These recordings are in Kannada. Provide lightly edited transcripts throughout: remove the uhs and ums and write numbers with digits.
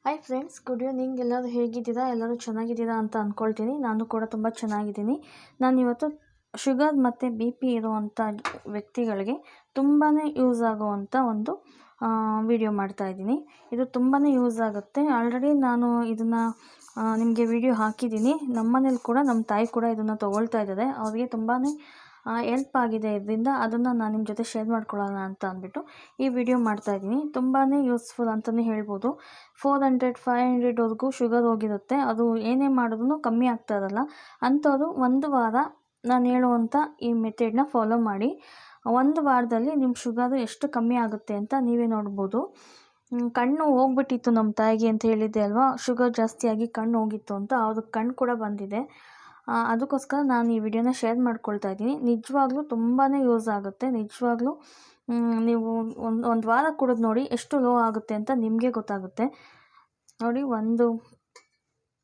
Hi friends, good evening. ಎಲ್ಲರೂ ಹೇಗಿದ್ದೀರಾ? ಎಲ್ಲರೂ ಚೆನ್ನಾಗಿದ್ದೀರಾ ಅಂತ ಅಂದ್ಕೊಳ್ತೀನಿ. ನಾನು ಕೂಡ ತುಂಬ ಚೆನ್ನಾಗಿದ್ದೀನಿ. ನಾನಿವತ್ತು ಶುಗರ್ ಮತ್ತು ಬಿ ಪಿ ಇರುವಂಥ ವ್ಯಕ್ತಿಗಳಿಗೆ ತುಂಬಾ ಯೂಸ್ ಆಗುವಂಥ ಒಂದು ವಿಡಿಯೋ ಮಾಡ್ತಾಯಿದ್ದೀನಿ. ಇದು ತುಂಬಾ ಯೂಸ್ ಆಗುತ್ತೆ. ಆಲ್ರೆಡಿ ನಾನು ಇದನ್ನು ನಿಮಗೆ ವಿಡಿಯೋ ಹಾಕಿದ್ದೀನಿ. ನಮ್ಮ ಮನೇಲಿ ಕೂಡ ನಮ್ಮ ತಾಯಿ ಕೂಡ ಇದನ್ನು ತೊಗೊಳ್ತಾ ಇದ್ದಾರೆ. ಅವ್ರಿಗೆ ತುಂಬಾ ಹೆಲ್ಪ್ ಆಗಿದೆ ಇದರಿಂದ. ಅದನ್ನು ನಾನು ನಿಮ್ಮ ಜೊತೆ ಶೇರ್ ಮಾಡ್ಕೊಳ್ಳೋಣ ಅಂತ ಅಂದ್ಬಿಟ್ಟು ಈ ವಿಡಿಯೋ ಮಾಡ್ತಾಯಿದ್ದೀನಿ. ತುಂಬಾ ಯೂಸ್ಫುಲ್ ಅಂತಲೇ ಹೇಳ್ಬೋದು. 400-500ವರೆಗೂ ಶುಗರ್ ಹೋಗಿರುತ್ತೆ. ಅದು ಏನೇ ಮಾಡಿದ್ರೂ ಕಮ್ಮಿ ಆಗ್ತಾ ಇರಲ್ಲ. ಅಂಥವ್ರು ಒಂದು ವಾರ ನಾನು ಹೇಳುವಂಥ ಈ ಮೆಥಡ್ನ ಫಾಲೋ ಮಾಡಿ. ಒಂದು ವಾರದಲ್ಲಿ ನಿಮ್ಮ ಶುಗರು ಎಷ್ಟು ಕಮ್ಮಿ ಆಗುತ್ತೆ ಅಂತ ನೀವೇ ನೋಡ್ಬೋದು. ಕಣ್ಣು ಹೋಗ್ಬಿಟ್ಟಿತ್ತು ನಮ್ಮ ತಾಯಿಗೆ ಅಂತ ಹೇಳಿದ್ದೆ ಅಲ್ವಾ, ಶುಗರ್ ಜಾಸ್ತಿಯಾಗಿ ಕಣ್ಣು ಹೋಗಿತ್ತು ಅಂತ. ಅವ್ರಿಗೆ ಕಣ್ಣು ಕೂಡ ಬಂದಿದೆ. ಅದಕ್ಕೋಸ್ಕರ ನಾನು ಈ ವಿಡಿಯೋನ ಶೇರ್ ಮಾಡ್ಕೊಳ್ತಾ ಇದ್ದೀನಿ. ನಿಜವಾಗ್ಲೂ ತುಂಬಾ ಯೂಸ್ ಆಗುತ್ತೆ. ನಿಜವಾಗ್ಲೂ ನೀವು ಒಂದು ವಾರ ಕುಡಿದು ನೋಡಿ ಎಷ್ಟು ಲೋ ಆಗುತ್ತೆ ಅಂತ ನಿಮಗೆ ಗೊತ್ತಾಗುತ್ತೆ. ನೋಡಿ,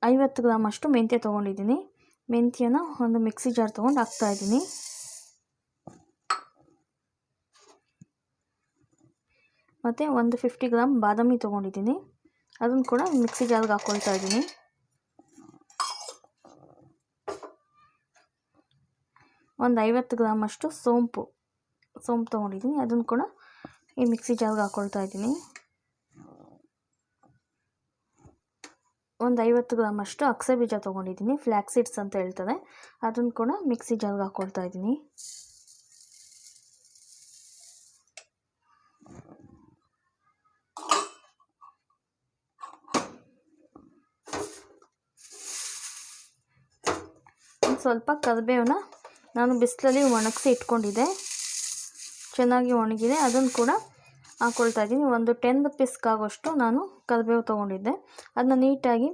50 ಗ್ರಾಮ್ ಅಷ್ಟು ಮೆಂತ್ಯ ತೊಗೊಂಡಿದ್ದೀನಿ. ಮೆಂತ್ಯನ ಒಂದು ಮಿಕ್ಸಿ ಜಾರ್ ತೊಗೊಂಡು ಹಾಕ್ತಾಯಿದ್ದೀನಿ. ಮತ್ತು 50 ಗ್ರಾಮ್ ಬಾದಾಮಿ ತೊಗೊಂಡಿದ್ದೀನಿ. ಅದನ್ನು ಕೂಡ ಮಿಕ್ಸಿ ಜಾರ್ಗೆ ಹಾಕ್ಕೊಳ್ತಾ ಇದ್ದೀನಿ. ಒಂದು 50 ಗ್ರಾಮ್ ಅಷ್ಟು ಸೋಂಪು ತೊಗೊಂಡಿದ್ದೀನಿ. ಅದನ್ನು ಕೂಡ ಈ ಮಿಕ್ಸಿ ಜಾರ್ಗೆ ಹಾಕ್ಕೊಳ್ತಾ ಇದ್ದೀನಿ. ಒಂದು 50 ಗ್ರಾಮ್ ಅಷ್ಟು ಅಗಸೆ ಬೀಜ ತೊಗೊಂಡಿದ್ದೀನಿ. ಫ್ಲ್ಯಾಕ್ಸ್ ಸೀಡ್ಸ್ ಅಂತ ಹೇಳ್ತಾರೆ. ಅದನ್ನು ಕೂಡ ಮಿಕ್ಸಿ ಜಾರ್ಗೆ ಹಾಕ್ಕೊಳ್ತಾ ಇದ್ದೀನಿ. ಸ್ವಲ್ಪ ಕರಿಬೇವನ್ನ ನಾನು ಬಿಸಿಲಲ್ಲಿ ಒಣಗಿಸಿ ಇಟ್ಕೊಂಡಿದ್ದೆ, ಚೆನ್ನಾಗಿ ಒಣಗಿದೆ. ಅದನ್ನು ಕೂಡ ಹಾಕ್ಕೊಳ್ತಾ ಇದ್ದೀನಿ. ಒಂದು 10 ಪೀಸ್ಗಾಗೋಷ್ಟು ನಾನು ಕರಿಬೇವು ತೊಗೊಂಡಿದ್ದೆ. ಅದನ್ನ ನೀಟಾಗಿ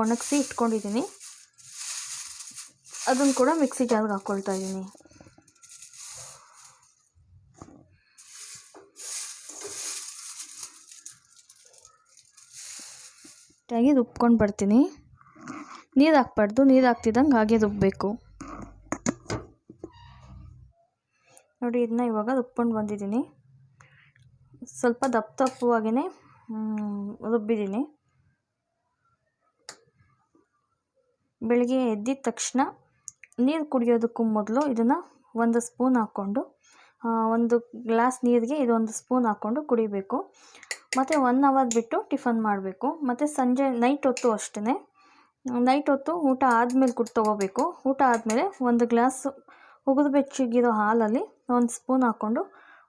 ಒಣಗಿಸಿ ಇಟ್ಕೊಂಡಿದ್ದೀನಿ. ಅದನ್ನು ಕೂಡ ಮಿಕ್ಸಿ ಜಾರ್ಗೆ ಹಾಕ್ಕೊಳ್ತಾ ಇದ್ದೀನಿ. ನೀಟಾಗಿ ರುಬ್ಕೊಂಡು ಬರ್ತೀನಿ. ನೀರು ಹಾಕ್ಬಾರ್ದು, ನೀರು ಹಾಕ್ತಿದ್ದಂಗೆ ಹಾಗೆ ರುಬ್ಬಬೇಕು. ನೋಡಿ, ಇದನ್ನ ಇವಾಗ ರುಬ್ಕೊಂಡು ಬಂದಿದ್ದೀನಿ. ಸ್ವಲ್ಪ ದಪ್ಪವಾಗಿಯೇ ರುಬ್ಬಿದ್ದೀನಿ. ಬೆಳಗ್ಗೆ ಎದ್ದಿದ ತಕ್ಷಣ ನೀರು ಕುಡಿಯೋದಕ್ಕೂ ಮೊದಲು ಇದನ್ನು 1 ಸ್ಪೂನ್ ಹಾಕ್ಕೊಂಡು, 1 ಗ್ಲಾಸ್ ನೀರಿಗೆ ಇದೊಂದು ಸ್ಪೂನ್ ಹಾಕ್ಕೊಂಡು ಕುಡಿಬೇಕು. ಮತ್ತು 1 ಅವರ್ ಬಿಟ್ಟು ಟಿಫನ್ ಮಾಡಬೇಕು. ಮತ್ತು ಸಂಜೆ ನೈಟ್ ಹೊತ್ತು ಅಷ್ಟೇ, ನೈಟ್ ಹೊತ್ತು ಊಟ ಆದಮೇಲೆ ತೊಗೋಬೇಕು. ಊಟ ಆದಮೇಲೆ 1 ಗ್ಲಾಸ್ ಉಗಿದು ಬೆಚ್ಚಗಿರೋ ಹಾಲಲ್ಲಿ 1 ಸ್ಪೂನ್ ಹಾಕ್ಕೊಂಡು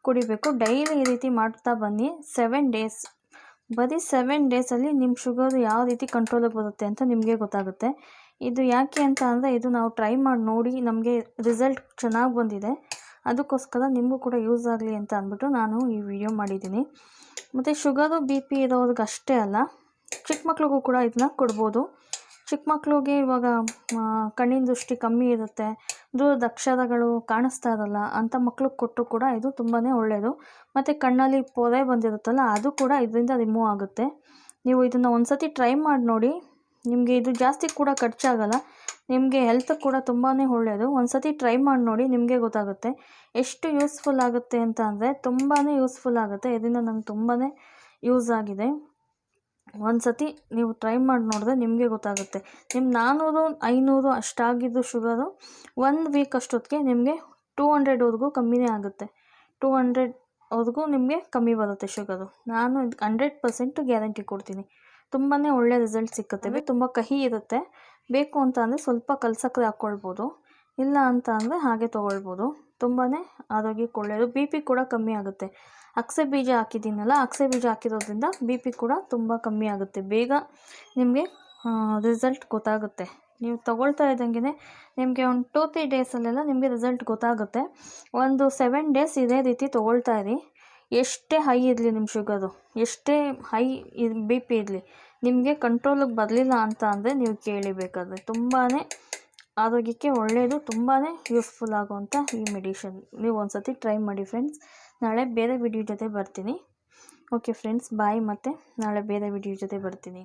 ಕುಡಿಬೇಕು. ಡೈಲಿ ಈ ರೀತಿ ಮಾಡ್ತಾ ಬನ್ನಿ. 7 ಡೇಸ್, ಬರೀ 7 ಡೇಸಲ್ಲಿ ನಿಮ್ಮ ಶುಗರ್ ಯಾವ ರೀತಿ ಕಂಟ್ರೋಲಿಗೆ ಬರುತ್ತೆ ಅಂತ ನಿಮಗೆ ಗೊತ್ತಾಗುತ್ತೆ. ಇದು ಯಾಕೆ ಅಂತ ಅಂದರೆ, ಇದು ನಾವು ಟ್ರೈ ಮಾಡಿ ನೋಡಿ ನಮಗೆ ರಿಸಲ್ಟ್ ಚೆನ್ನಾಗಿ ಬಂದಿದೆ. ಅದಕ್ಕೋಸ್ಕರ ನಿಮಗೂ ಕೂಡ ಯೂಸ್ ಆಗಲಿ ಅಂತ ಅಂದ್ಬಿಟ್ಟು ನಾನು ಈ ವಿಡಿಯೋ ಮಾಡಿದ್ದೀನಿ. ಮತ್ತು ಶುಗರು ಬಿ ಪಿ ಇರೋರಿಗೆ ಅಷ್ಟೇ ಅಲ್ಲ, ಚಿಕ್ಕ ಮಕ್ಳಿಗೂ ಕೂಡ ಇದನ್ನ ಕೊಡ್ಬೋದು. ಚಿಕ್ಕ ಮಕ್ಳಿಗೆ ಇವಾಗ ಕಣ್ಣಿನ ದೃಷ್ಟಿ ಕಮ್ಮಿ ಇರುತ್ತೆ, ದೂರದ ಅಕ್ಷರಗಳು ಕಾಣಿಸ್ತಾ ಇರಲ್ಲ ಅಂಥ ಮಕ್ಳಿಗೆ ಕೊಟ್ಟು ಕೂಡ ಇದು ತುಂಬಾ ಒಳ್ಳೆಯದು. ಮತ್ತು ಕಣ್ಣಲ್ಲಿ ಪೊರೆ ಬಂದಿರುತ್ತಲ್ಲ, ಅದು ಕೂಡ ಇದರಿಂದ ರಿಮೂವ್ ಆಗುತ್ತೆ. ನೀವು ಇದನ್ನು ಒಂದು ಸತಿ ಟ್ರೈ ಮಾಡಿ ನೋಡಿ. ನಿಮಗೆ ಇದು ಜಾಸ್ತಿ ಕೂಡ ಖರ್ಚಾಗಲ್ಲ, ನಿಮಗೆ ಹೆಲ್ತ್ ಕೂಡ ತುಂಬಾ ಒಳ್ಳೆಯದು. ಒಂದು ಸತಿ ಟ್ರೈ ಮಾಡಿ ನೋಡಿ, ನಿಮಗೆ ಗೊತ್ತಾಗುತ್ತೆ ಎಷ್ಟು ಯೂಸ್ಫುಲ್ ಆಗುತ್ತೆ ಅಂತ. ಅಂದರೆ ತುಂಬಾ ಯೂಸ್ಫುಲ್ ಆಗುತ್ತೆ. ಇದರಿಂದ ನಂಗೆ ತುಂಬಾ ಯೂಸ್ ಆಗಿದೆ. ಒಂದು ಸತಿ ನೀವು ಟ್ರೈ ಮಾಡಿ ನೋಡಿದ್ರೆ ನಿಮಗೆ ಗೊತ್ತಾಗುತ್ತೆ. ನಿಮ್ಮ 400-500 ಅಷ್ಟಾಗಿದ್ದು ಶುಗರು 1 ವೀಕ್ ಅಷ್ಟೊತ್ತಿಗೆ ನಿಮಗೆ 200ವರೆಗೂ ಕಮ್ಮಿನೇ ಆಗುತ್ತೆ. 200ವರೆಗೂ ನಿಮಗೆ ಕಮ್ಮಿ ಬರುತ್ತೆ ಶುಗರು. ನಾನು 100% ಗ್ಯಾರಂಟಿ ಕೊಡ್ತೀನಿ. ತುಂಬಾ ಒಳ್ಳೆ ರಿಸಲ್ಟ್ ಸಿಕ್ಕುತ್ತೆ. ತುಂಬ ಕಹಿ ಇರುತ್ತೆ. ಬೇಕು ಅಂತ ಅಂದರೆ ಸ್ವಲ್ಪ ಕಲ್ಸಕ್ಕರೆ ಹಾಕ್ಕೊಳ್ಬೋದು, ಇಲ್ಲ ಅಂತ ಅಂದರೆ ಹಾಗೆ ತೊಗೊಳ್ಬೋದು. ತುಂಬಾ ಆರೋಗ್ಯಕ್ಕೆ ಒಳ್ಳೆಯದು. ಬಿ ಪಿ ಕೂಡ ಕಮ್ಮಿ ಆಗುತ್ತೆ. ಅಗಸೆ ಬೀಜ ಹಾಕಿದ್ದೀನಲ್ಲ, ಅಗಸೆ ಬೀಜ ಹಾಕಿರೋದ್ರಿಂದ ಬಿ ಪಿ ಕೂಡ ತುಂಬ ಕಮ್ಮಿ ಆಗುತ್ತೆ. ಬೇಗ ನಿಮಗೆ ರಿಸಲ್ಟ್ ಗೊತ್ತಾಗುತ್ತೆ. ನೀವು ತೊಗೊಳ್ತಾ ಇದ್ದಂಗೆ ನಿಮಗೆ ಒಂದು 2-3 ಡೇಸಲ್ಲೆಲ್ಲ ನಿಮಗೆ ರಿಸಲ್ಟ್ ಗೊತ್ತಾಗುತ್ತೆ. ಒಂದು 7 ಡೇಸ್ ಇದೇ ರೀತಿ ತೊಗೊಳ್ತಾ ಇರಿ. ಎಷ್ಟೇ ಹೈ ಇರಲಿ ನಿಮ್ಮ ಶುಗರು, ಎಷ್ಟೇ ಹೈ ಬಿ ಪಿ ಇರಲಿ, ನಿಮಗೆ ಕಂಟ್ರೋಲಿಗೆ ಬರಲಿಲ್ಲ ಅಂತ ಅಂದರೆ ನೀವು ಕೇಳಿಬೇಕಾದ್ರೆ. ತುಂಬಾ ಆರೋಗ್ಯಕ್ಕೆ ಒಳ್ಳೆಯದು, ತುಂಬಾ ಯೂಸ್ಫುಲ್ ಆಗುವಂಥ ಈ ಮೆಡಿಷನ್. ನೀವು ಒಂದು ಸತಿ ಟ್ರೈ ಮಾಡಿ ಫ್ರೆಂಡ್ಸ್. ನಾಳೆ ಬೇರೆ ವಿಡಿಯೋ ಜೊತೆ ಬರ್ತೀನಿ. ಓಕೆ ಫ್ರೆಂಡ್ಸ್, ಬಾಯ್. ಮತ್ತು ನಾಳೆ ಬೇರೆ ವಿಡಿಯೋ ಜೊತೆ ಬರ್ತೀನಿ.